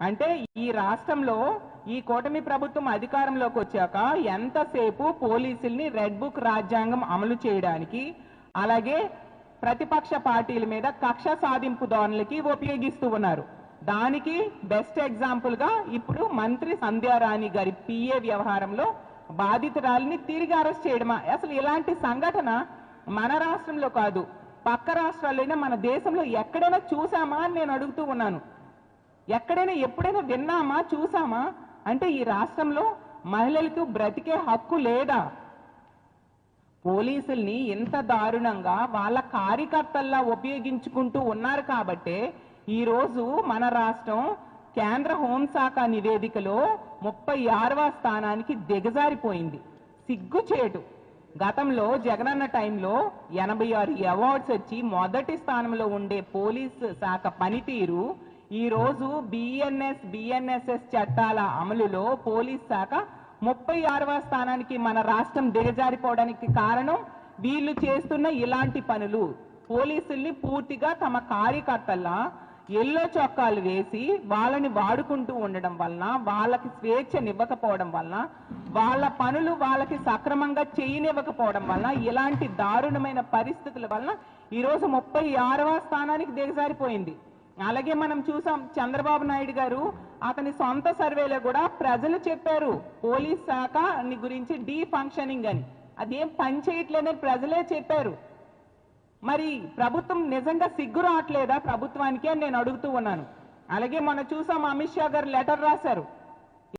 అంటే ఈ రాష్ట్రంలో ఈ కూటమి ప్రభుత్వం అధికారంలోకి వచ్చాక ఎంతసేపు పోలీసుల్ని రెడ్ బుక్ రాజ్యాంగం అమలు చేయడానికి, అలాగే ప్రతిపక్ష పార్టీల మీద కక్ష సాధింపు ధోరణులకి ఉపయోగిస్తూ ఉన్నారు. దానికి బెస్ట్ ఎగ్జాంపుల్ గా ఇప్పుడు మంత్రి సంధ్యారాణి గారి పిఏ వ్యవహారంలో బాధితురాలిని తిరిగి అరెస్ట్ చేయడమా? అసలు ఇలాంటి సంఘటన మన రాష్ట్రంలో కాదు, పక్క రాష్ట్రాల్లోనే, మన దేశంలో ఎక్కడైనా చూసామా అని నేను అడుగుతూ ఉన్నాను. ఎక్కడైనా ఎప్పుడైనా విన్నామా, చూసామా? అంటే ఈ రాష్ట్రంలో మహిళలకు బ్రతికే హక్కు లేదా? పోలీసుల్ని ఇంత దారుణంగా వాళ్ళ కార్యకర్తల్లా ఉపయోగించుకుంటూ ఉన్నారు కాబట్టే ఈరోజు మన రాష్ట్రం కేంద్ర హోంశాఖ నివేదికలో 36వ స్థానానికి దిగజారిపోయింది. సిగ్గుచేటు. గతంలో జగనన్న టైంలో 86 అవార్డ్స్ వచ్చి మొదటి స్థానంలో ఉండే పోలీస్ శాఖ పనితీరు ఈరోజు బిఎన్ఎస్ఎస్ చట్టాల అమలులో పోలీస్ శాఖ 36వ స్థానానికి మన రాష్ట్రం దిగజారిపోవడానికి కారణం వీళ్ళు చేస్తున్న ఇలాంటి పనులు. పోలీసుల్ని పూర్తిగా తమ కార్యకర్తల్లా ఎల్లో చొక్కాలు వేసి వాళ్ళని వాడుకుంటూ ఉండడం వలన, వాళ్ళకి స్వేచ్ఛనివ్వకపోవడం వలన, వాళ్ళ పనులు వాళ్ళకి సక్రమంగా చేయనివ్వకపోవడం వలన, ఇలాంటి దారుణమైన పరిస్థితుల వలన ఈరోజు 36వ స్థానానికి దిగజారిపోయింది. అలాగే మనం చూసాం, చంద్రబాబు నాయుడు గారు అతని సొంత సర్వేలో కూడా ప్రజలు చెప్పారు పోలీస్ శాఖ గురించి డీఫంక్షనింగ్ అని. అదేం పని చేయట్లేదని ప్రజలే చెప్పారు. మరి ప్రభుత్వం నిజంగా సిగ్గు రావట్లేదా ప్రభుత్వానికి అని నేను అడుగుతూ ఉన్నాను. అలాగే మొన్న చూసాం, అమిత్ షా గారు లెటర్ రాశారు.